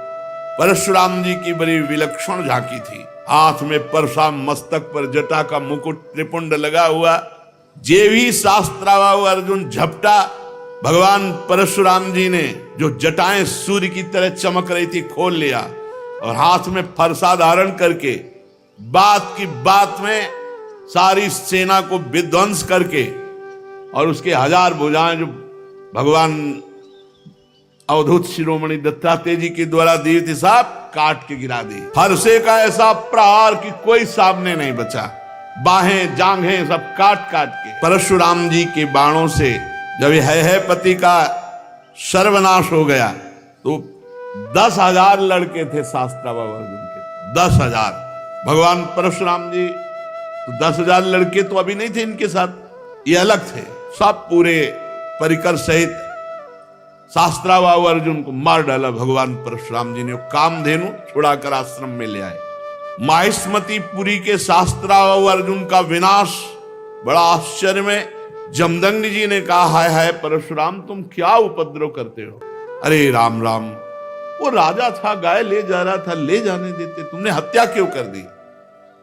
परशुराम जी की बड़ी विलक्षण झांकी थी। हाथ में परशुराम, मस्तक पर जटा का मुकुट, त्रिपुंड लगा हुआ। जे भी शास्त्राबाहु अर्जुन झपटा, भगवान परशुराम जी ने जो जटाएं सूर्य की तरह चमक रही थी खोल लिया, और हाथ में फरसा धारण करके बात की बात में सारी सेना को विध्वंस करके, और उसके 1000 भुजाएं जो भगवान अवधूत शिरोमणि दत्तात्रेय जी के द्वारा दी थी, सब काट के गिरा दी। फरसे का ऐसा प्रहार कि कोई सामने नहीं बचा। बाहें, जांघें सब काट काट के। परशुराम जी के बाणों से जब है पति का सर्वनाश हो गया, तो 10,000 लड़के थे शास्त्रावा अर्जुन के, 10,000। भगवान परशुराम जी तो 10,000 लड़के तो अभी नहीं थे इनके साथ, ये अलग थे। सब पूरे परिकर सहित शास्त्रावा अर्जुन को मार डाला भगवान परशुराम जी ने। कामधेनु छुड़ाकर आश्रम में ले आए। माहिष्मतीपुरी के शास्त्रावा अर्जुन का विनाश बड़ा आश्चर्य में। जमदग्नि जी ने कहा, हाय हाय परशुराम, तुम क्या उपद्रव करते हो? अरे राम राम, वो राजा था, गाय ले जा रहा था, ले जाने देते, तुमने हत्या क्यों कर दी?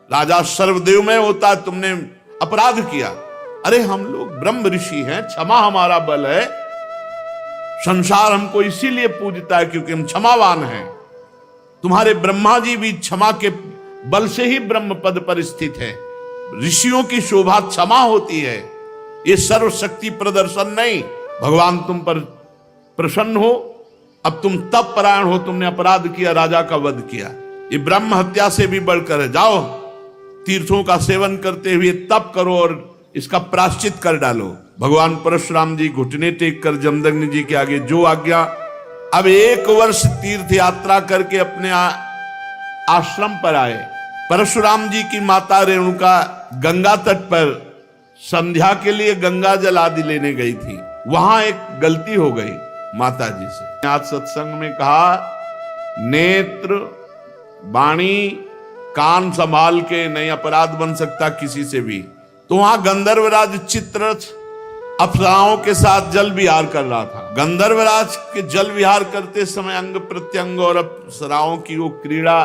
राजा सर्वदेवमय होता है, तुमने अपराध किया। अरे हम लोग ब्रह्म ऋषि हैं, क्षमा हमारा बल है, संसार हमको इसीलिए पूजता है क्योंकि हम क्षमावान हैं। तुम्हारे ब्रह्मा जी भी क्षमा के बल से ही ब्रह्म पद पर स्थित है। ऋषियों की शोभा क्षमा होती है, ये सर्वशक्ति प्रदर्शन नहीं। भगवान तुम पर प्रसन्न हो, अब तुम तप परायण हो, तुमने अपराध किया, राजा का वध किया, ये ब्रह्म हत्या से भी बढ़कर है। जाओ तीर्थों का सेवन करते हुए तप करो और इसका प्रायश्चित कर डालो। भगवान परशुराम जी घुटने टेक कर जमदग्नि जी के आगे जो आज्ञा। अब 1 वर्ष तीर्थ यात्रा करके अपने आश्रम पर आए। परशुराम जी की माता रेणुका गंगा तट पर संध्या के लिए गंगा जल आदि लेने गई थी। वहां एक गलती हो गई माता जी से। आज सत्संग में कहा, नेत्र वाणी कान संभाल के नहीं अपराध बन सकता किसी से भी। तो वहां गंधर्वराज चित्ररथ अप्सराओं के साथ जल विहार कर रहा था। गंधर्वराज के जल विहार करते समय अंग प्रत्यंग और अप्सराओं की वो क्रीड़ा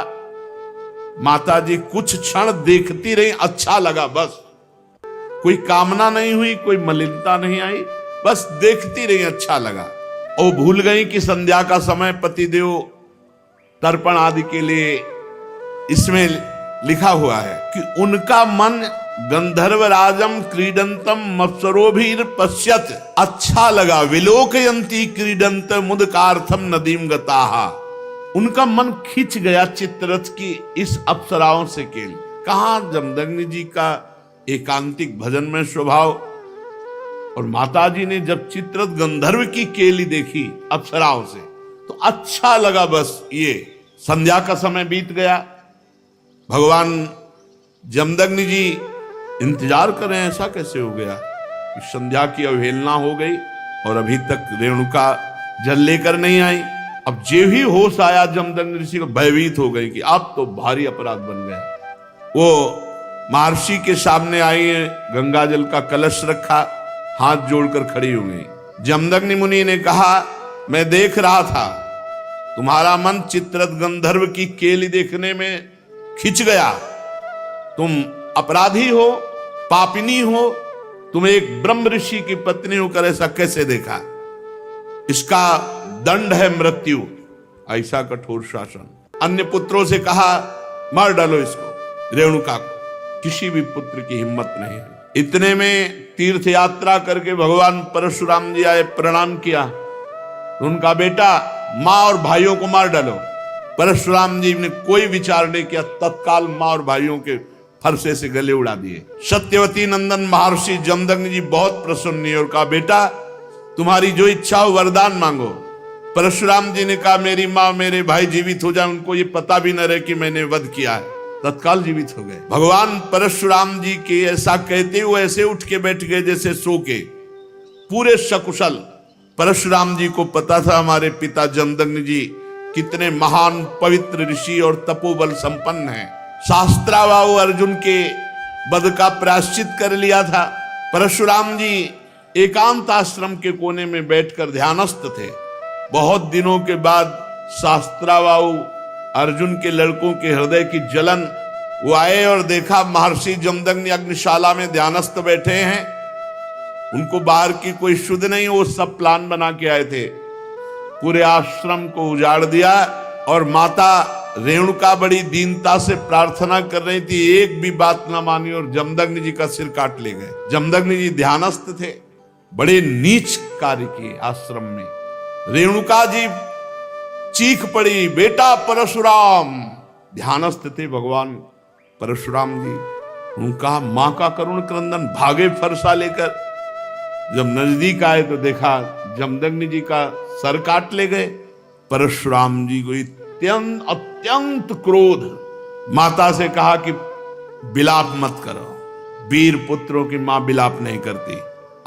माता जी कुछ क्षण देखती रही। अच्छा लगा, बस कोई कामना नहीं हुई, कोई मलिनता नहीं आई, बस देखती रही, अच्छा लगा। और भूल गई कि संध्या का समय पतिदेव तर्पण आदि के लिए इसमें लिखा हुआ है कि उनका मन गंधर्वराजम क्रीडंतम मत्सरोभिर पश्यत, अच्छा लगा। विलोकयंती क्रीडंत मुदकार्थम नदीम गताहा, उनका मन खिंच गया चित्ररथ की इस अप्सराओं से केल। कहां जमदग्नि जी का एकांतिक भजन में स्वभाव, और माताजी ने जब चित्ररथ गंधर्व की केली देखी अप्सराओं से तो अच्छा लगा। बस ये संध्या का समय बीत गया। भगवान जमदग्नि जी इंतजार कर रहे हैं, ऐसा कैसे हो गया कि संध्या की अवहेलना हो गई और अभी तक रेणुका जल लेकर नहीं आई। अब जो ही होश आया जमदग्नि ऋषि को, भयभीत हो गई कि अब तो भारी अपराध बन गया। वो महर्षि के सामने आई है, गंगा जल का कलश रखा, हाथ जोड़कर खड़ी हो गई। जमदग्नि मुनि ने कहा, मैं देख रहा था तुम्हारा मन चित्ररथ गंधर्व की केली देखने में खिंच गया। तुम अपराधी हो, पापिनी हो, तुम एक ब्रह्म ऋषि की पत्नी होकर ऐसा कैसे देखा? इसका दंड है मृत्यु, ऐसा कठोर शासन। अन्य पुत्रों से कहा, मार डालो इसको, रेणुका को। किसी भी पुत्र की हिम्मत नहीं है। इतने में तीर्थ यात्रा करके भगवान परशुराम जी आए, प्रणाम किया। उनका बेटा, मां और भाइयों को मार डालो। परशुराम जी ने कोई विचार नहीं किया, तत्काल मां और भाइयों के फरसे से गले उड़ा दिए। सत्यवती नंदन महर्षि जमदग्नि जी बहुत प्रसन्न हुए और कहा, बेटा तुम्हारी जो इच्छा हो वरदान मांगो। परशुराम जी ने कहा, मेरी माँ मेरे भाई जीवित हो जाए, उनको ये पता भी न रहे कि मैंने वध किया है। तत्काल जीवित हो गए। भगवान परशुराम जी के ऐसा कहते हुए ऐसे उठ के बैठ गए जैसे सो के, पूरे सकुशल। परशुराम जी को पता था हमारे पिता जमदग्नि जी कितने महान पवित्र ऋषि और तपोबल संपन्न हैं। शास्त्रावाऊ अर्जुन के वध का प्रायश्चित कर लिया था। परशुराम जी एकांत आश्रम के कोने में बैठकर ध्यानस्थ थे। बहुत दिनों के बाद शास्त्रावाऊ अर्जुन के लड़कों के हृदय की जलन, वो आए और देखा महर्षि जमदग्नि अग्निशाला में ध्यानस्थ बैठे हैं। उनको बाहर की कोई शुद्ध नहीं, वो सब प्लान बना के आए थे। पूरे आश्रम को उजाड़ दिया और माता रेणुका बड़ी दीनता से प्रार्थना कर रही थी, एक भी बात ना मानी और जमदग्नि जी का सिर काट ले गए। जमदग्नि जी ध्यानस्थ थे, बड़े नीच कार्य किए आश्रम में। रेणुका जी चीख पड़ी, बेटा परशुराम। ध्यानस्थ थे भगवान परशुराम जी। उनका मां का करुण क्रंदन, भागे फरसा लेकर। जब नजदीक आए तो देखा जमदग्नि जी का सर काट ले गए। परशुराम जी को अत्यंत क्रोध, माता से कहा कि विलाप मत करो, वीर पुत्रों की मां विलाप नहीं करती।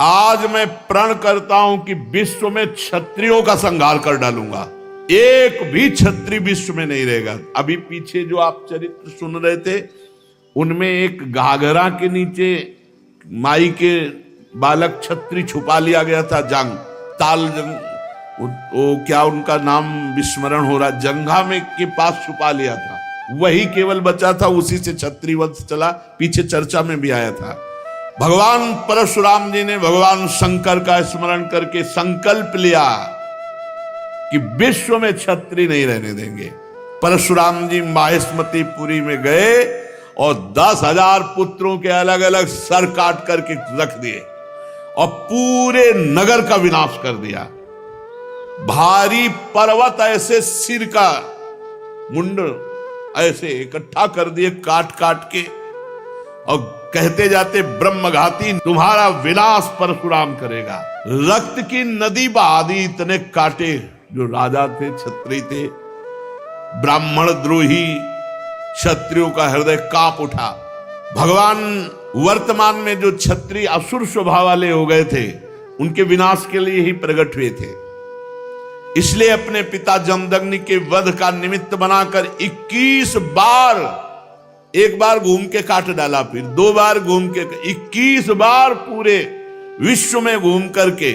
आज मैं प्रण करता हूं कि विश्व में क्षत्रियों का संहार कर डालूंगा, एक भी क्षत्रिय विश्व में नहीं रहेगा। अभी पीछे जो आप चरित्र सुन रहे थे, उनमें एक घाघरा के नीचे माई के बालक क्षत्रिय छुपा लिया गया था, जंग ताल जंग, वो क्या उनका नाम विस्मरण हो रहा, जंघा में के पास छुपा लिया था, वही केवल बचा था, उसी से क्षत्रिय वंश चला, पीछे चर्चा में भी आया था। भगवान परशुराम जी ने भगवान शंकर का स्मरण करके संकल्प लिया कि विश्व में क्षत्रिय नहीं रहने देंगे। परशुराम जी माहिष्मतीपुरी में गए और 10,000 पुत्रों के अलग अलग सर काट करके रख दिए और पूरे नगर का विनाश कर दिया। भारी पर्वत ऐसे सिर का मुंड ऐसे इकट्ठा कर दिए काट काट के, और कहते जाते ब्रह्मघाती तुम्हारा विनाश परशुराम करेगा। रक्त की नदी बहा दी, इतने काटे जो राजा थे, क्षत्रिय थे, ब्राह्मण द्रोही क्षत्रियों का हृदय कांप उठा। भगवान वर्तमान में जो क्षत्रिय असुर स्वभाव वाले हो गए थे, उनके विनाश के लिए ही प्रकट हुए थे। इसलिए अपने पिता जमदग्नि के वध का निमित्त बनाकर 21 बार, एक बार घूम के काट डाला, फिर 2 बार घूम के, 21 बार पूरे विश्व में घूम करके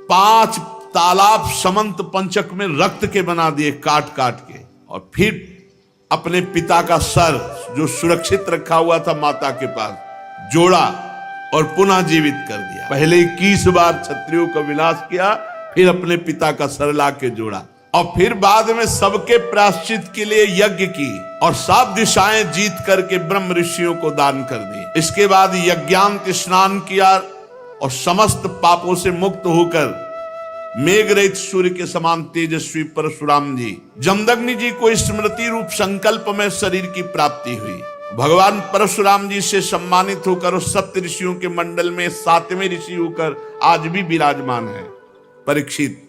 5 तालाब समंत पंचक में रक्त के बना दिए काट काट के, और फिर अपने पिता का सर जो सुरक्षित रखा हुआ था माता के पास जोड़ा और पुनः जीवित कर दिया। पहले 21 बार क्षत्रियों का विनाश किया, फिर अपने पिता का सर ला के जोड़ा, और फिर बाद में सबके प्रायश्चित के लिए यज्ञ की और 7 दिशाएं जीत करके ब्रह्म ऋषियों को दान कर दी। इसके बाद यज्ञांत स्नान किया और समस्त पापों से मुक्त होकर मेघ रहित सूर्य के समान तेजस्वी परशुराम जी, जमदग्नि जी को स्मृति रूप संकल्प में शरीर की प्राप्ति हुई। भगवान परशुराम जी से सम्मानित होकर उस 7 ऋषियों के मंडल में 7वें ऋषि होकर आज भी विराजमान है। परीक्षित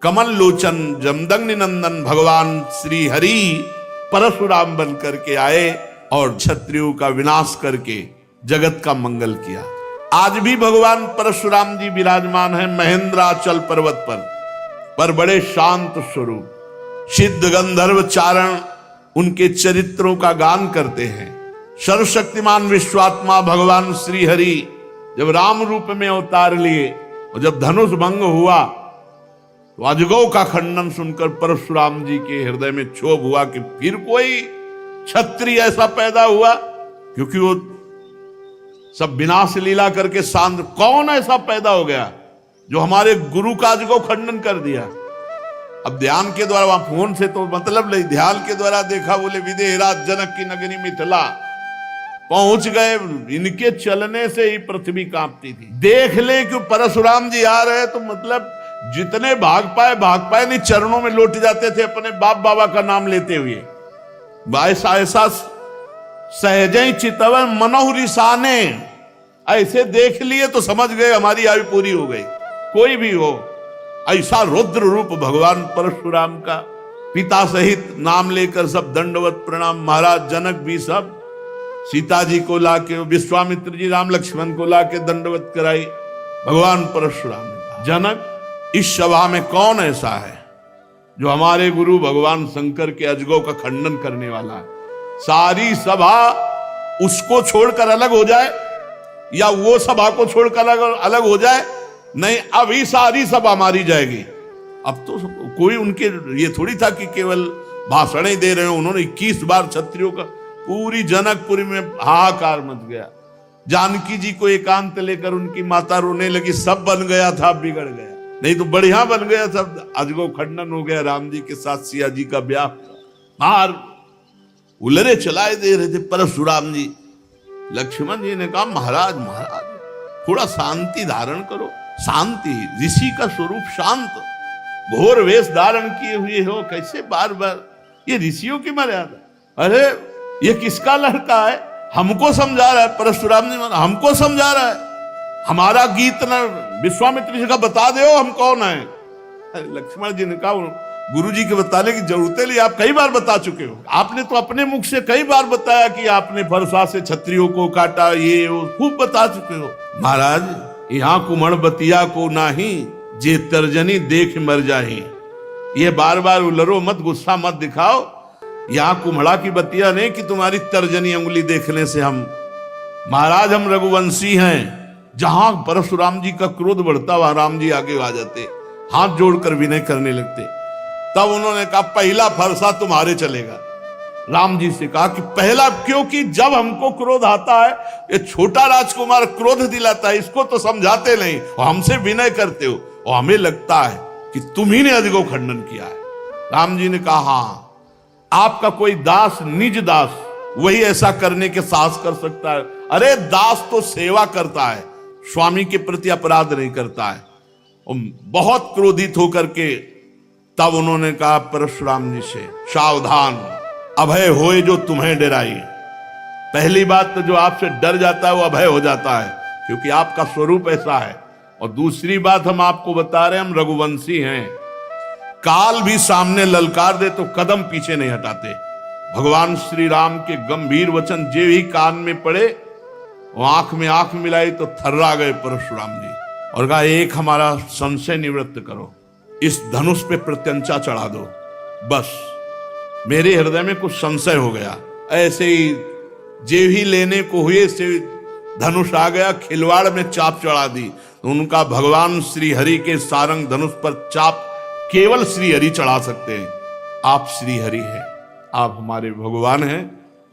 कमल लोचन जमदग्नि नंदन भगवान श्री हरि परशुराम बन करके आए और क्षत्रियों का विनाश करके जगत का मंगल किया। आज भी भगवान परशुराम जी विराजमान है महेंद्राचल पर्वत पर बड़े शांत स्वरूप। सिद्ध गंधर्व चारण उनके चरित्रों का गान करते हैं। सर्वशक्तिमान विश्वात्मा भगवान श्री हरि जब राम रूप में अवतार लिए और जब धनुष भंग हुआ तो अजगौ का खंडन सुनकर परशुराम जी के हृदय में क्षोभ हुआ कि फिर कोई क्षत्रिय ऐसा पैदा हुआ, क्योंकि वो सब विनाश लीला करके शांत, कौन ऐसा पैदा हो गया जो हमारे गुरु का अजगौ खंडन कर दिया। अब ध्यान के द्वारा, वहां फोन से तो मतलब नहीं, ध्यान के द्वारा देखा, बोले विदेहराज जनक की नगरी मिथिला पहुंच गए, इनके चलने से ही पृथ्वी कांपती थी। देख ले कि परशुराम जी आ रहे तो मतलब जितने भाग पाए नहीं, चरणों में लौट जाते थे अपने बाप बाबा का नाम लेते हुए। ऐसा सहजई चितवन मनोहरिसाने, ऐसे देख लिए तो समझ गए हमारी आयु पूरी हो गई। कोई भी हो, ऐसा रुद्र रूप भगवान परशुराम का, पिता सहित नाम लेकर सब दंडवत प्रणाम। महाराज जनक भी सब सीता जी को लाके, विश्वामित्र जी राम लक्ष्मण को लाके दंडवत कराई। भगवान परशुराम ने कहा, जनक इस सभा में कौन ऐसा है जो हमारे गुरु भगवान शंकर के अजगौ का खंडन करने वाला है। सारी सभा उसको छोड़कर अलग हो जाए या वो सभा को छोड़कर अलग हो जाए, नहीं अभी सारी सभा मारी जाएगी। अब तो कोई उनके ये थोड़ी था कि केवल भाषण ही दे रहे हो। उन्होंने 21 बार क्षत्रियों का, पूरी जनकपुरी में हाहाकार मच गया। जानकी जी को एकांत लेकर उनकी माता रोने लगी, सब बन गया था अब बिगड़ गया, नहीं तो बढ़िया बन गया था। अजगौ खंडन हो गया, राम जी के साथ सिया जी का ब्याह, बाहर उलरे चलाए दे रहे थे परशुराम जी। लक्ष्मण जी ने कहा, महाराज थोड़ा शांति धारण करो। शांति, ऋषि का स्वरूप शांत, घोर वेश धारण किए हुए हो, कैसे बार बार, ये ऋषियों की मर्यादा। अरे ये किसका लड़का है, हमको समझा रहा है। परशुराम जी हमको समझा रहा है, हमारा गीत न विश्वामित्र जी का बता दो हम कौन है। लक्ष्मण जी ने कहा गुरु जी के बताने की जरूरत है, आप कई बार बता चुके हो, आपने तो अपने मुख से कई बार बताया कि आपने फरसा से क्षत्रियों को काटा, ये वो खूब बता चुके हो। महाराज यहाँ कुमड़ बतिया को नाही जे तर्जनी देख मर जाही। ये बार बार उलरो मत, गुस्सा मत दिखाओ। यहाँ कुम्हड़ा की बतिया नहीं कि तुम्हारी तर्जनी उंगली देखने से हम, महाराज हम रघुवंशी हैं। जहां परशुराम जी का क्रोध बढ़ता वहां राम जी आगे आ जाते, हाथ जोड़कर विनय करने लगते। तब उन्होंने कहा पहला फरसा तुम्हारे चलेगा। राम जी से कहा कि पहला, क्योंकि जब हमको क्रोध आता है, ये छोटा राजकुमार क्रोध दिलाता है, इसको तो समझाते नहीं और हमसे विनय करते हो, और हमें लगता है कि तुम ही ने अधिको खंडन किया है। राम जी ने कहा हाँ, आपका कोई दास, निज दास, वही ऐसा करने के साहस कर सकता है। अरे दास तो सेवा करता है, स्वामी के प्रति अपराध नहीं करता है। बहुत क्रोधित होकर के तब उन्होंने कहा परशुराम जी से, सावधान, अभय होए जो तुम्हें डराई। पहली बात तो जो आपसे डर जाता है वो अभय हो जाता है, क्योंकि आपका स्वरूप ऐसा है। और दूसरी बात हम आपको बता रहे हैं, हम रघुवंशी हैं। काल भी सामने ललकार दे तो कदम पीछे नहीं हटाते। भगवान श्री राम के गंभीर वचन जे ही कान में पड़े, वो आंख में आंख मिलाई तो थर्रा गए परशुराम जी, और कहा एक हमारा संशय निवृत्त करो, इस धनुष पे प्रत्यंचा चढ़ा दो। बस मेरे हृदय में कुछ संशय हो गया। ऐसे ही जे ही लेने को हुए से धनुष आ गया, खिलवाड़ में चाप चढ़ा दी। तो उनका भगवान श्री हरि के सारंग धनुष पर चाप केवल श्री हरि चढ़ा सकते हैं। आप श्री हरि हैं, आप हमारे भगवान हैं,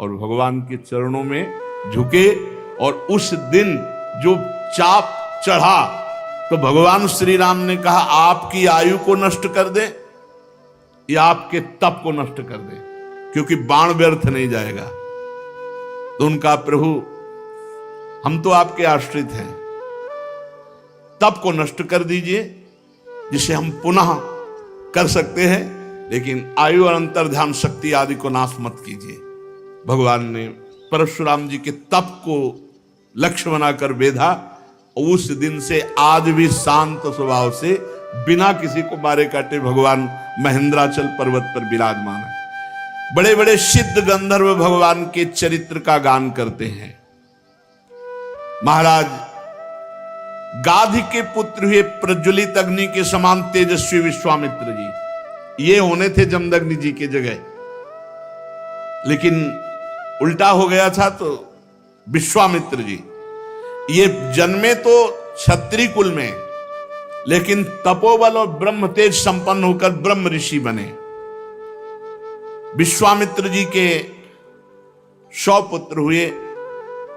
और भगवान के चरणों में झुके। और उस दिन जो चाप चढ़ा तो भगवान श्री राम ने कहा आपकी आयु को नष्ट कर दे या आपके तप को नष्ट कर दे, क्योंकि बाण व्यर्थ नहीं जाएगा। तो उनका प्रभु हम तो आपके आश्रित हैं, तप को नष्ट कर दीजिए जिसे हम पुनः कर सकते हैं, लेकिन आयु और अंतर्ध्यान शक्ति आदि को नाश मत कीजिए। भगवान ने परशुराम जी के तप को लक्ष्य बनाकर बेधा, और उस दिन से आज भी शांत स्वभाव से बिना किसी को मारे काटे भगवान महेंद्राचल पर्वत पर विराजमान है। बड़े बड़े सिद्ध गंधर्व भगवान के चरित्र का गान करते हैं। महाराज गाधी के पुत्र हुए प्रज्वलित अग्नि के समान तेजस्वी विश्वामित्र जी, ये होने थे जमदग्नि जी की जगह, लेकिन उल्टा हो गया था। तो विश्वामित्र जी ये जन्मे तो क्षत्रिय कुल में, लेकिन तपोबल और ब्रह्म तेज संपन्न होकर ब्रह्म ऋषि बने। विश्वामित्र जी के 100 पुत्र हुए,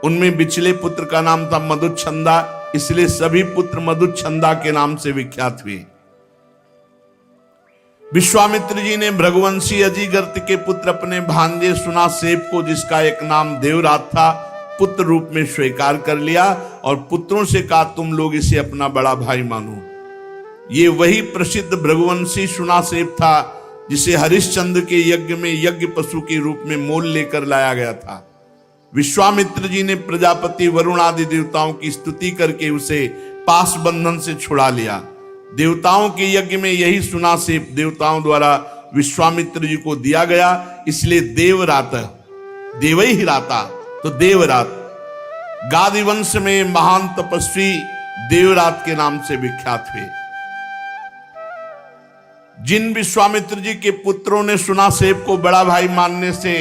उनमें बिचले पुत्र का नाम था मधुच्छंदा, इसलिए सभी पुत्र मधुच्छंदा के नाम से विख्यात हुए। विश्वामित्र जी ने भृगुवंशी अजिगर्त के पुत्र अपने भांजे सुनासेप को, जिसका एक नाम देवरात था, पुत्र रूप में स्वीकार कर लिया और पुत्रों से कहा तुम लोग इसे अपना बड़ा भाई मानो। ये वही प्रसिद्ध भृगुवंशी सुनासेप था जिसे हरिश्चंद्र के यज्ञ में यज्ञ पशु के रूप में मोल लेकर लाया गया था। विश्वामित्र जी ने प्रजापति वरुण आदि देवताओं की स्तुति करके उसे पास बंधन से छुड़ा लिया। देवताओं के यज्ञ में यही सुनासेप देवताओं द्वारा विश्वामित्र जी को दिया गया, इसलिए देवरात, देवई ही राता, तो देवरात गादी वंश में महान तपस्वी देवरात के नाम से विख्यात हुए। जिन विश्वामित्र जी के पुत्रों ने सुनासेप को बड़ा भाई मानने से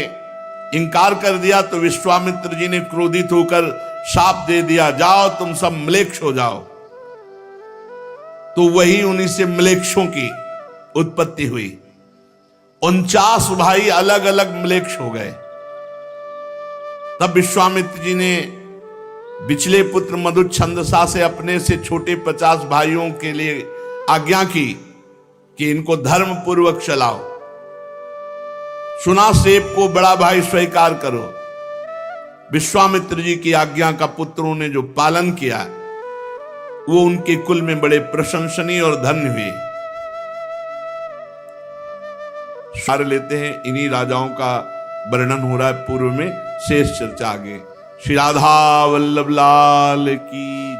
इनकार कर दिया, तो विश्वामित्र जी ने क्रोधित होकर शाप दे दिया, जाओ तुम सब म्लेच्छ हो जाओ। तो वही उन्हीं से म्लेच्छों की उत्पत्ति हुई। 49 भाई अलग अलग म्लेच्छ हो गए। तब विश्वामित्र जी ने बिचले पुत्र मधुच्छंदसा से अपने से छोटे 50 भाइयों के लिए आज्ञा की कि इनको धर्म पूर्वक चलाओ, सुनासेप को बड़ा भाई स्वीकार करो। विश्वामित्र जी की आज्ञा का पुत्रों ने जो पालन किया वो उनके कुल में बड़े प्रशंसनीय और धन्य हुए। सारे लेते हैं, इन्हीं राजाओं का वर्णन हो रहा है पूर्व में, शेष चर्चा आगे। श्री राधा वल्लभ लाल की